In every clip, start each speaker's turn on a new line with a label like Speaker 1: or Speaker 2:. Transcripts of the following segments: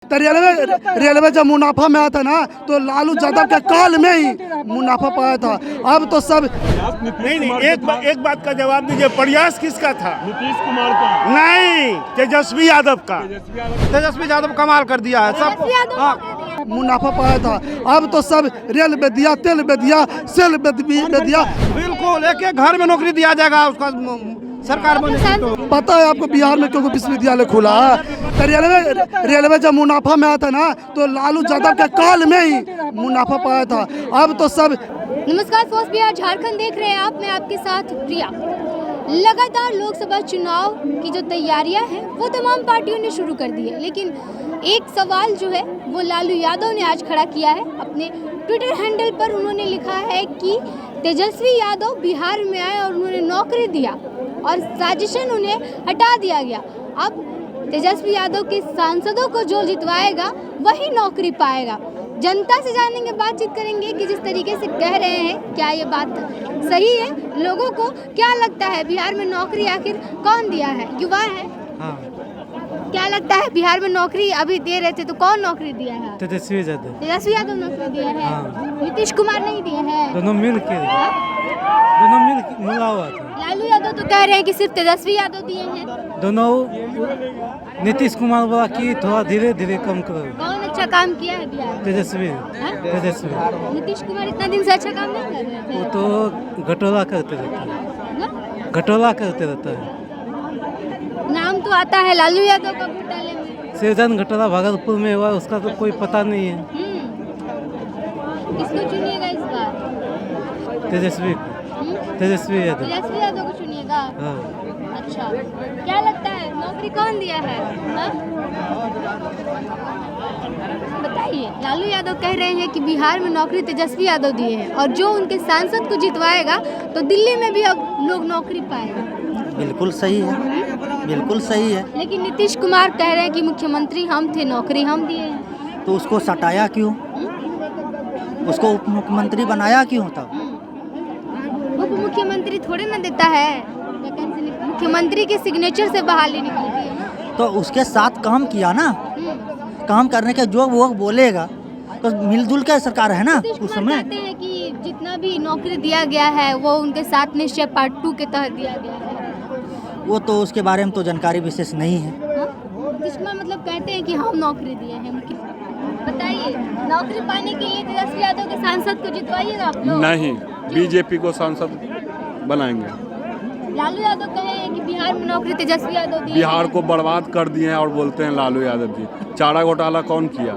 Speaker 1: तो रेलवे जब मुनाफा में आया था ना तो लालू यादव के काल में ही मुनाफा पाया था। अब तो सब
Speaker 2: नहीं, एक बात का जवाब दीजिए, प्रयास किसका था?
Speaker 3: नीतीश कुमार का
Speaker 2: नहीं, तेजस्वी यादव का।
Speaker 4: तेजस्वी यादव कमाल कर दिया है सब।
Speaker 1: मुनाफा पाया था। अब तो सब रेल में दिया, तेल में दिया, सेल में दिया।
Speaker 4: बिल्कुल एक एक घर में नौकरी दिया जाएगा उसका सरकार बनेगी तो।
Speaker 1: पता है आपको बिहार में क्यों विश्वविद्यालय खुला है? तो रेलवे जब मुनाफा में आया था ना तो लालू यादव के काल में ही मुनाफा पाया था। अब तो सब
Speaker 5: नमस्कार, फोर्स बिहार झारखंड देख रहे हैं आप, मैं आपके साथ प्रिया। लगातार लोकसभा चुनाव की जो तैयारियां हैं वो तमाम पार्टियों ने शुरू कर दी है, लेकिन एक सवाल जो है वो लालू यादव ने आज खड़ा किया है। अपने ट्विटर हैंडल पर उन्होंने लिखा है कि तेजस्वी यादव बिहार में आए और उन्होंने नौकरी दिया और साजिशन उन्हें हटा दिया गया। अब तेजस्वी यादव के सांसदों को जो जितवाएगा वही नौकरी पाएगा। जनता से जानेंगे, बातचीत करेंगे कि जिस तरीके से कह रहे हैं क्या ये बात सही है, लोगों को क्या लगता है बिहार में नौकरी आखिर कौन दिया है? युवा है।
Speaker 6: हाँ।
Speaker 5: क्या लगता है बिहार में नौकरी अभी दे रहे थे तो कौन नौकरी दिया है?
Speaker 6: तेजस्वी यादव।
Speaker 5: तेजस्वी यादव नौकरी दिया है।
Speaker 6: हाँ।
Speaker 5: नीतीश कुमार नहीं दिए हैं।
Speaker 6: दोनों मिल के मिला हुआ था।
Speaker 5: लालू यादव तो कह रहे हैं कि सिर्फ तेजस्वी यादव दिए हैं।
Speaker 6: दोनों नीतीश कुमार बोला कि थोड़ा धीरे धीरे कम करो।
Speaker 5: कौन अच्छा काम किया है बिहार में?
Speaker 6: तेजस्वी
Speaker 5: हाँ?
Speaker 6: तेजस्वी।
Speaker 5: नीतीश कुमार इतना दिन से अच्छा काम नहीं कर रहे थे।
Speaker 6: वो तो घटोला करते रहता है।
Speaker 5: ना?
Speaker 6: घटोला करते रहता है।
Speaker 5: नाम तो आता है लालू यादव का घोटाले में।
Speaker 6: सृजन घटोला भागलपुर में हुआ, उसका तो कोई पता नहीं है।
Speaker 5: किसको चुनिएगा इस बार?
Speaker 6: तेजस्वी तेजस्वी यादव।
Speaker 5: तेजस्वी यादव को चुनिएगा।
Speaker 6: हाँ।
Speaker 5: अच्छा, क्या लगता है नौकरी कौन दिया है? हाँ? बताइए। लालू यादव कह रहे हैं कि बिहार में नौकरी तेजस्वी यादव दिए हैं और जो उनके सांसद को जितवाएगा तो दिल्ली में भी अब लोग नौकरी पाएगा।
Speaker 4: बिल्कुल सही है, बिल्कुल सही है।
Speaker 5: लेकिन नीतीश कुमार कह रहे हैं कि मुख्यमंत्री हम थे, नौकरी हम दिए हैं।
Speaker 4: तो उसको सटाया क्यों? उसको उप मुख्यमंत्री बनाया क्यों तब?
Speaker 5: उप मुख्यमंत्री थोड़े ना देता है, मुख्यमंत्री के सिग्नेचर से बहाली निकलती है ना।
Speaker 4: तो उसके साथ काम किया ना, काम करने के जो वो बोलेगा तो मिलजुल के सरकार है ना उस समय।
Speaker 5: कहते हैं कि जितना भी नौकरी दिया गया है वो उनके साथ निश्चय पार्ट 2 के तहत दिया गया है।
Speaker 4: वो तो उसके बारे में तो जानकारी विशेष नहीं है।
Speaker 5: जिसमें मतलब कहते हैं कि हम नौकरी दिए हैं। बताइए, नौकरी पाने के लिए तेजस्वी यादव के सांसद को जितवाइएगा आप लोग?
Speaker 3: नहीं, बीजेपी को सांसद बनाएंगे।
Speaker 5: लालू यादव कहे हैं कि बिहार में नौकरी तेजस्वी यादव दिए।
Speaker 3: बिहार को बर्बाद कर दिए हैं और बोलते हैं लालू यादव जी। चारा घोटाला कौन किया?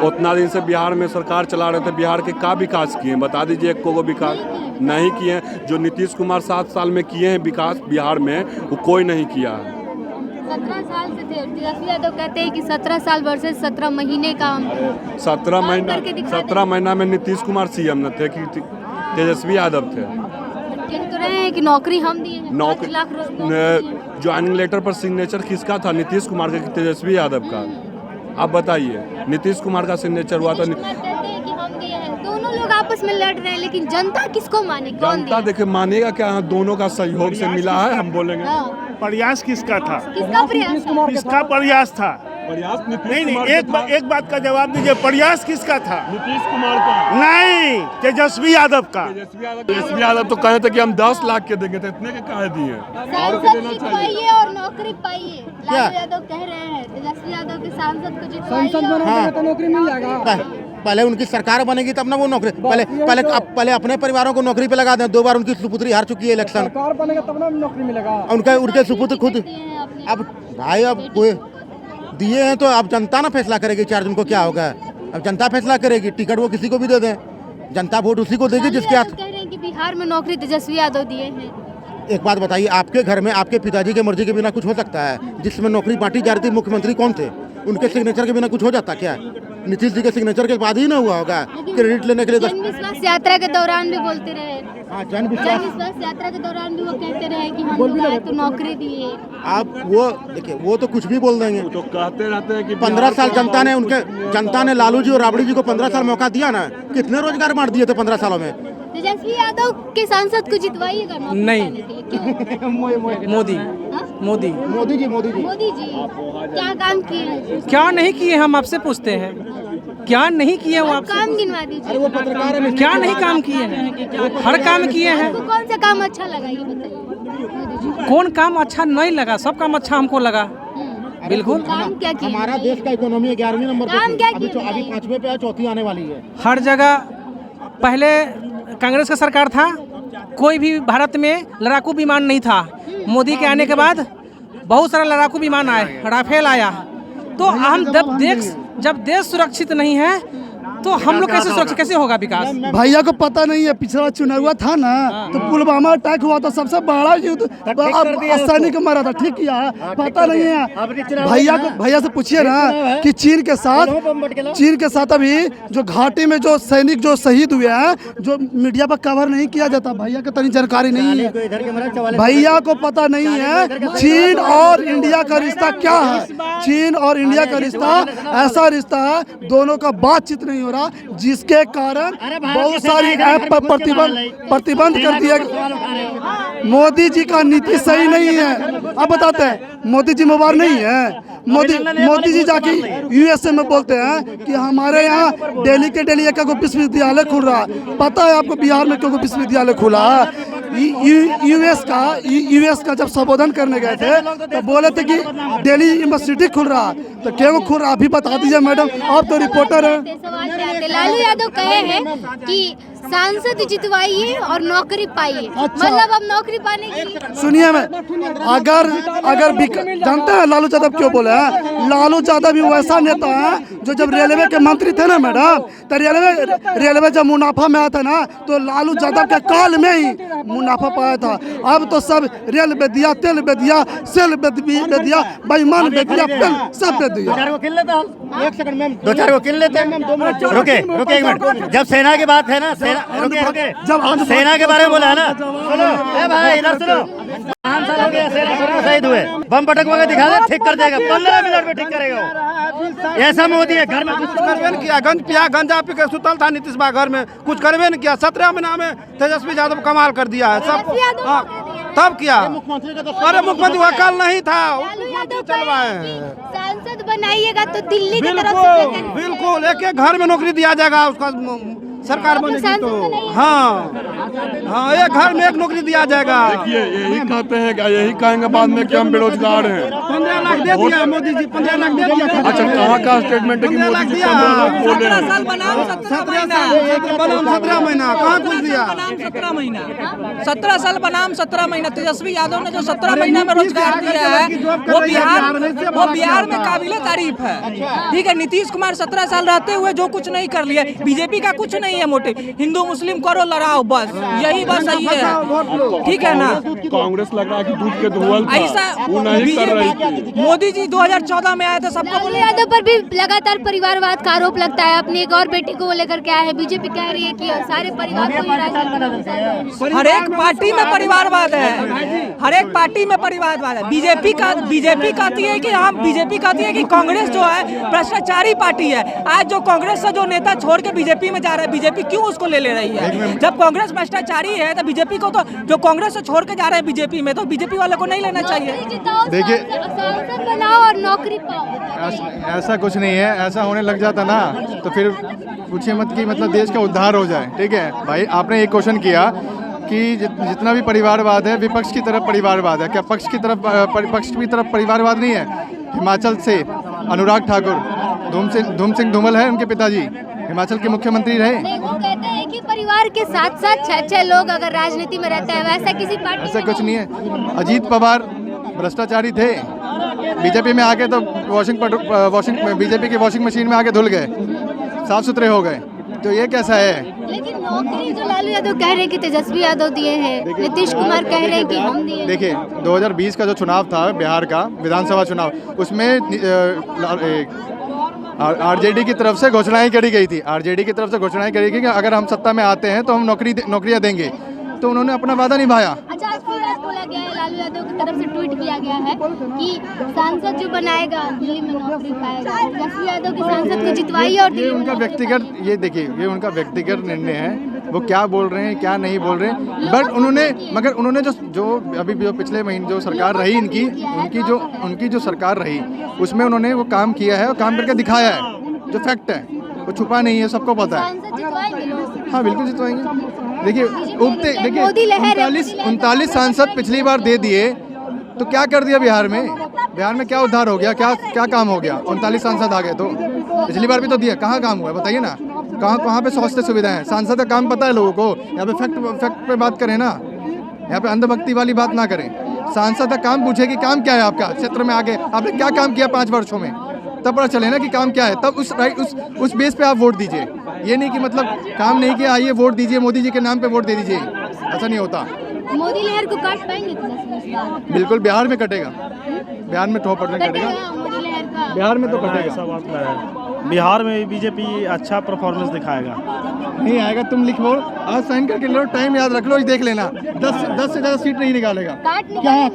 Speaker 3: उतना दिन से बिहार में सरकार चला रहे थे, बिहार के का विकास किए? बता दीजिए, एक को विकास नहीं किए। जो नीतीश कुमार 7 साल में किए हैं विकास बिहार में, वो कोई नहीं किया है।
Speaker 5: 17 साल से थे। तेजस्वी यादव कहते हैं कि 17 साल वर्सेस 17 महीने का हम
Speaker 3: 17 महीना में नीतीश कुमार सीएम न थे कि तेजस्वी यादव थे?
Speaker 5: कह तो रहे हैं कि नौकरी हम दिए हैं। 5 लाख रोजगार।
Speaker 3: ज्वाइनिंग लेटर पर सिग्नेचर किसका था? नीतीश कुमार का कि तेजस्वी यादव का? आप बताइए। नीतीश कुमार का सिग्नेचर हुआ था।
Speaker 5: कहते हैं कि हम दिए हैं। दोनों लोग आपस में लड़ रहे हैं, लेकिन जनता किसको माने? कौन
Speaker 3: जनता देखिए मानेगा क्या? दोनों का सहयोग से मिला है, हम बोलेंगे।
Speaker 2: प्रयास किसका था?
Speaker 5: किसका प्रयास था?
Speaker 2: किसका प्रयास था?
Speaker 3: प्रयास
Speaker 2: नहीं, एक बात का जवाब दीजिए, प्रयास किसका था?
Speaker 3: नीतीश कुमार का।
Speaker 2: नहीं, तेजस्वी यादव का।
Speaker 3: तेजस्वी यादव तो कहे थे कि हम 10 लाख के देंगे, तो इतने के काहे दिए? और के देना चाहिए।
Speaker 5: जितवाइए और नौकरी पाइए। लालू यादव कह रहे हैं तेजस्वी यादव के सांसद को जितवाइए
Speaker 4: तो नौकरी मिल जाएगा। पहले उनकी सरकार बनेगी तब ना वो नौकरी। पहले अपने परिवारों को नौकरी पे लगा दें। 2 बार उनकी सुपुत्री हार चुकी है इलेक्शन। सरकार बनेगा तब ना नौकरी मिलेगा। उनके सुपुत्र खुद अब भाई अब कोई दिए हैं तो अब जनता ना फैसला करेगी 4 जून को क्या होगा। अब जनता फैसला करेगी। टिकट वो किसी को भी दे दें, जनता वोट उसी को देगी जिसके हाथ।
Speaker 5: कह रहे हैं कि बिहार में नौकरी तेजस्वी यादव दिए हैं।
Speaker 4: एक बात बताइए, आपके घर में आपके पिताजी के मर्जी के बिना कुछ हो सकता है? जिसमें नौकरी बांटी जा रही थी, मुख्यमंत्री कौन थे? उनके सिग्नेचर के बिना कुछ हो जाता क्या? नीतीश जी के सिग्नेचर के बाद ही ना हुआ होगा क्रेडिट लेने के लिए।
Speaker 5: जन विश्वास यात्रा के दौरान भी बोलते रहे।
Speaker 4: हाँ, जन
Speaker 5: विश्वास यात्रा के दौरान भी वो कहते रहे कि हम लोग आए तो नौकरी दिए।
Speaker 4: आप वो देखिए, वो तो कुछ भी बोल देंगे।
Speaker 3: तो कहते रहते हैं कि
Speaker 4: 15 साल जनता ने लालू जी और राबड़ी जी को 15 साल मौका दिया ना। कितने रोजगार बांट दिए थे 15 सालों में?
Speaker 5: तेजस्वी यादव के सांसद को जितवाइएगा
Speaker 6: नहीं। मोदी
Speaker 5: हाँ?
Speaker 6: मोदी
Speaker 4: मोदी जी
Speaker 5: मोदी जी क्या काम किए हैं?
Speaker 7: क्या नहीं किए हम आपसे पूछते हैं, क्या नहीं किए हम आपसे?
Speaker 5: काम गिनवा दीजिए।
Speaker 7: क्या नहीं काम किए हैं? हर काम किए हैं।
Speaker 5: आपको कौन सा काम अच्छा लगा ये बताइए।
Speaker 7: कौन काम अच्छा नहीं लगा? सब काम अच्छा हमको लगा। बिल्कुल।
Speaker 5: काम क्या किए?
Speaker 4: हमारा देश का इकोनॉमी 11वें नंबर पे
Speaker 5: काम
Speaker 4: थी।
Speaker 5: क्या
Speaker 4: अभी
Speaker 5: किए?
Speaker 4: अभी 5वें पे है, चौथी आने वाली है।
Speaker 7: हर जगह पहले कांग्रेस का सरकार था, कोई भी भारत में लड़ाकू विमान नहीं था। मोदी के आने के बाद बहुत सारा लड़ाकू विमान आए, राफेल आया। तो हम जब देश सुरक्षित नहीं है तो हम लोग कैसे सुरक्षित, कैसे होगा विकास?
Speaker 1: भैया को पता नहीं है, पिछड़ा चुनाव हुआ था ना, तो पुलवामा अटैक हुआ था, सबसे बड़ा युद्ध सैनिक मरा था। ठीक किया, पता नहीं है। भैया से पूछिए ना कि चीन के साथ अभी जो घाटी में जो सैनिक जो शहीद हुए हैं, जो मीडिया पर कवर नहीं किया जाता, भैया को तनी जानकारी नहीं है। भैया को पता नहीं है चीन और इंडिया का रिश्ता क्या है। चीन और इंडिया का रिश्ता ऐसा रिश्ता है, दोनों का बातचीत नहीं हो रहा, जिसके कारण बहुत सारी ऐप पर प्रतिबंध कर दिया। मोदी जी का नीति सही नहीं है। अब बताते हैं, मोदी जी मुबारक नहीं है। मोदी जी जाके यूएसए में बोलते हैं कि हमारे यहाँ दिल्ली के डेली एक विश्वविद्यालय खुल रहा है। पता है आपको बिहार में क्यों विश्वविद्यालय खुला? यूएस का जब संबोधन करने गए थे तो बोले थे कि दिल्ली यूनिवर्सिटी खुल रहा है, तो क्यों खुल रहा अभी बता दीजिए मैडम, आप तो रिपोर्टर हैं।
Speaker 5: लालू यादव कहे हैं कि सांसद जितवाइए और नौकरी पाइए। मतलब अब नौकरी पाने के लिए
Speaker 1: सुनिए, मैं अगर जानते हैं लालू यादव क्यों बोले हैं? लालू यादव भी वैसा नेता है जो जब रेलवे के मंत्री थे ना मैडम, तो रेलवे जब मुनाफा में आया था ना, तो लालू यादव के काल में ही मुनाफा पाया था। अब तो सब रेल बे दिया, तेल बे दिया, सेल बे दिया, बेईमान बे दिया, सब बे दिया।
Speaker 4: 2-4 को किन लेते हैं। रुके एक मिनट, जब सेना की बात है ना, रुके सेना के बारे में बोला है ना, सुनो ए भाई इधर सुनो। 5 साल हो गया सेना शहीद हुए, बम पटक वगैरह दिखा दे, ठीक कर देगा, 15 मिनट में ठीक करेगा वो। ऐसा मोदी है, घर में कुछ
Speaker 2: करबे नहीं किया, गंजा पी के सुतल था नीतीश बा घर में, कुछ करबे नहीं किया। 17 महीना में तेजस्वी यादव कमाल कर दिया है सब। तब किया, अरे मुख्यमंत्री वकाल नहीं था, चलवाए।
Speaker 5: सांसद बनाइएगा तो दिल्ली की तरफ से
Speaker 2: बिल्कुल एक घर में नौकरी दिया जाएगा उसका, सरकार बनेगी तो। हाँ, एक घर में एक नौकरी दिया जाएगा।
Speaker 3: देखिए यही कहते हैं, यही कहेंगे बाद में कि हम बेरोजगार हैं।
Speaker 2: 15 लाख दे दिया मोदी जी, 15 लाख दे दिया।
Speaker 3: अच्छा, कहाँ का स्टेटमेंट है कि मोदी जी 15 लाख बोल रहे हैं?
Speaker 7: 17 साल बनाम
Speaker 2: 17 महीना कहाँ कुछ दिया?
Speaker 7: 17 महीना 17 साल बनाम 17 महीना। तेजस्वी यादव ने जो 17 महीना में रोजगार दिया है वो बिहार में काबिले तारीफ है। ठीक है, नीतीश कुमार 17 साल रहते हुए जो कुछ नहीं कर लिया, बीजेपी का कुछ नहीं है मोटिव, हिंदू मुस्लिम करो लड़ाओ, बस यही बस सही है। ठीक है ना?
Speaker 3: कांग्रेस लग रहा है कि दूध के धुआं
Speaker 7: ऐसा
Speaker 3: वो नहीं कर रही।
Speaker 7: मोदी जी 2014 में आए थे, सबको
Speaker 5: लालू यादव पर भी लगातार परिवारवाद का आरोप लगता है। अपनी एक और बेटी को लेकर के आए हैं, बीजेपी कह रही है कि सारे परिवार को ही राजनीति।
Speaker 7: हर एक पार्टी में परिवारवाद है, हर एक पार्टी में परिवारवाद है। बीजेपी कहती है कि हम बीजेपी कहती है कि कांग्रेस जो है भ्रष्टाचारी पार्टी है। आज जो कांग्रेस से जो नेता छोड़ के बीजेपी में जा रहा है, बीजेपी क्यों उसको ले रही है? जब कांग्रेस भ्रष्टाचारी है तो बीजेपी को, तो जो कांग्रेस से छोड़ के जा रहे हैं बीजेपी में, तो बीजेपी वाले को नहीं लेना चाहिए।
Speaker 8: देखिए,
Speaker 5: सांसद बनाओ और नौकरी पाओ।
Speaker 8: ऐसा कुछ नहीं है। ऐसा होने लग जाता ना तो फिर पूछिए मत कि मतलब देश का उद्धार हो जाए। ठीक है भाई, आपने एक क्वेश्चन किया कि जितना भी परिवारवाद है, विपक्ष की तरफ परिवारवाद है क्या? पक्ष की तरफ परिवारवाद नहीं है। हिमाचल से अनुराग ठाकुर, धूम सिंह धूमल है उनके पिताजी, हिमाचल के मुख्यमंत्री रहे।
Speaker 5: वो कहते हैं कि परिवार के साथ साथ 6 लोग अगर राजनीति में रहते हैं, वैसा किसी पार्टी
Speaker 8: ऐसा कुछ नहीं है। अजीत पवार भ्रष्टाचारी थे, बीजेपी में आके तो बीजेपी की वॉशिंग मशीन में आके धुल गए, साफ सुथरे हो गए। तो ये कैसा है?
Speaker 5: लेकिन नौकरी जो लालू यादव कह रहे हैं कि तेजस्वी यादव दिए हैं, नीतीश कुमार कह रहे हैं कि हम दिए।
Speaker 8: देखिए 2020 का जो चुनाव था बिहार का विधानसभा चुनाव, उसमें आरजेडी की तरफ से घोषणाएं करी गई थी। आरजेडी की तरफ से घोषणाएं करी गई कि अगर हम सत्ता में आते हैं तो हम नौकरियां देंगे, तो उन्होंने अपना वादा निभाया।
Speaker 5: अच्छा, आज बोला गया है, लालू यादव की तरफ से ट्वीट किया गया है कि सांसद जो बनाएगा दिल्ली में नौकरी पाएगा। तेजस्वी यादव की सांसद को जितवाइए और
Speaker 8: ये उनका व्यक्तिगत, ये देखिए ये उनका व्यक्तिगत निर्णय है। वो क्या बोल रहे हैं क्या नहीं बोल रहे हैं, बट उन्होंने जो अभी जो पिछले महीने जो सरकार रही उनकी जो सरकार रही उसमें उन्होंने वो काम किया है और काम करके दिखाया है, जो फैक्ट है वो छुपा नहीं है, सबको पता है। हाँ बिल्कुल जितवाएंगे। देखिए 39 सांसद पिछली बार दे दिए तो क्या कर दिया बिहार में क्या उद्धार हो गया, क्या काम हो गया? 39 सांसद आ गए तो पिछली बार भी तो दिया, कहाँ काम हुआ है बताइए ना? कहाँ पे स्वास्थ्य सुविधाएं हैं? सांसद का काम पता है लोगों को? यहाँ पे फैक्ट पे बात करें ना, यहाँ पे अंधभक्ति वाली बात ना करें। सांसद का काम पूछे कि काम क्या है आपका क्षेत्र में, आगे आपने क्या काम किया 5 वर्षों में, तब पता चले ना कि काम क्या है, तब उस बेस पे आप वोट दीजिए। ये नहीं कि मतलब काम नहीं किया आइए वोट दीजिए, मोदी जी के नाम पे वोट दे दीजिए, ऐसा नहीं होता।
Speaker 5: मोदी लहर को काट पाएंगे?
Speaker 8: बिल्कुल बिहार में कटेगा, बिहार में 100% कटेगा,
Speaker 5: मोदी लहर का।
Speaker 8: बिहार में तो कटेगा।
Speaker 9: ऐसा बात नहीं है, बिहार में बीजेपी अच्छा परफॉर्मेंस दिखाएगा।
Speaker 8: नहीं आएगा, तुम लिखो आज साइन करके लो, टाइम याद रख लो, देख लेना 10 से ज़्यादा सीट नहीं निकालेगा।
Speaker 5: क्या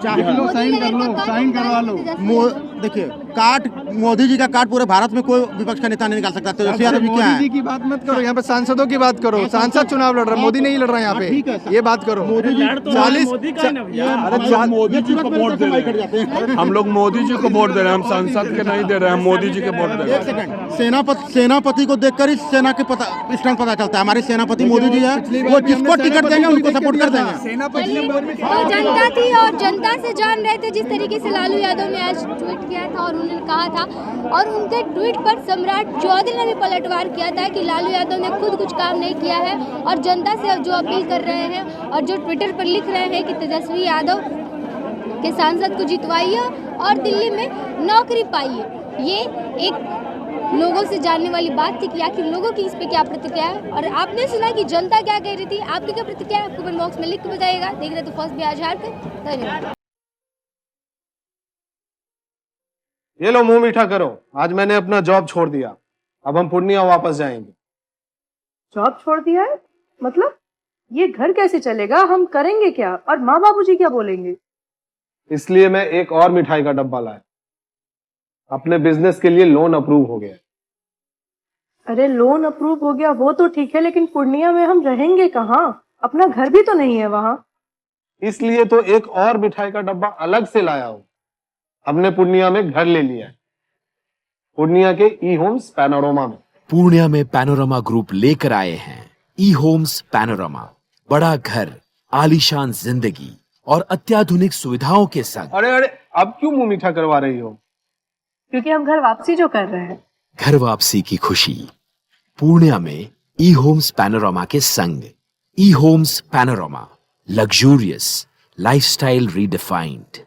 Speaker 8: चाहे लो साइन कर लो, साइन करवा लो।
Speaker 4: देखिए मोदी जी का कार्ड पूरे भारत में कोई विपक्ष का नेता नहीं निकाल सकता। तेजस्वी यादव क्या है?
Speaker 8: मोदी जी की बात मत करो, यहाँ पे सांसदों की बात करो। सांसद चुनाव लड़ रहा है, मोदी नहीं लड़ रहा है यहाँ पे, ये बात करो।
Speaker 3: हम लोग मोदी जी को वोट दे रहे हैं, हम सांसद के नहीं दे रहे हैं, हम मोदी जी के वोट दे रहे हैं।
Speaker 4: 1 सेकंड, सेनापति को देखकर ही सेना के स्ट्रेंथ पता चलता है। हमारे सेनापति मोदी जी है, वो जिसको टिकट देंगे उनको सपोर्ट कर देंगे।
Speaker 5: तो जनता थी और जनता से जान रहे थे जिस तरीके से लालू यादव ने आज ट्वीट किया था और उन्होंने कहा था, और उनके ट्वीट पर सम्राट चौधरी ने भी पलटवार किया था कि लालू यादव ने खुद कुछ काम नहीं किया है और जनता से जो अपील कर रहे हैं और जो ट्विटर पर लिख रहे हैं कि तेजस्वी यादव के सांसद को जितवाइए और दिल्ली में नौकरी पाइए। ये एक लोगों से जानने वाली बात थी कि आखिर लोगों की इस पे क्या प्रतिक्रिया है, और आपने सुना कि जनता क्या कह रही थी। आपकी क्या प्रतिक्रिया है, कमेंट बॉक्स में लिख के बताइएगा। देख रहे तो फर्स्ट बिहार झारखंड। धन्यवाद।
Speaker 9: ये लो मुंह मीठा करो, आज मैंने अपना जॉब छोड़ दिया, अब हम पूर्णिया वापस जाएंगे।
Speaker 10: जॉब छोड़ दिया है? मतलब ये घर कैसे चलेगा, हम करेंगे क्या, और माँ बाबूजी क्या बोलेंगे?
Speaker 9: इसलिए मैं एक और मिठाई का डब्बा लाया, अपने बिजनेस के लिए लोन अप्रूव हो गया।
Speaker 10: अरे लोन अप्रूव हो गया वो तो ठीक है, लेकिन पूर्णिया में हम रहेंगे कहाँ? अपना घर भी तो नहीं है वहाँ।
Speaker 9: इसलिए तो एक और मिठाई का डब्बा अलग से लाया हूं। हमने पूर्णिया में घर ले लिया है, पूर्णिया के ई होम्स पैनोरमा में।
Speaker 11: पूर्णिया में पैनोरमा ग्रुप लेकर आए हैं ई होम्स पैनोरमा, बड़ा घर, आलीशान जिंदगी और अत्याधुनिक सुविधाओं के संग।
Speaker 9: अरे अब क्यों मुंह मीठा करवा रही हो?
Speaker 10: क्योंकि हम घर वापसी जो कर रहे हैं।
Speaker 11: घर वापसी की खुशी पूर्णिया में ई होम्स पैनोरमा के संग। ई Homes Panorama, luxurious lifestyle redefined.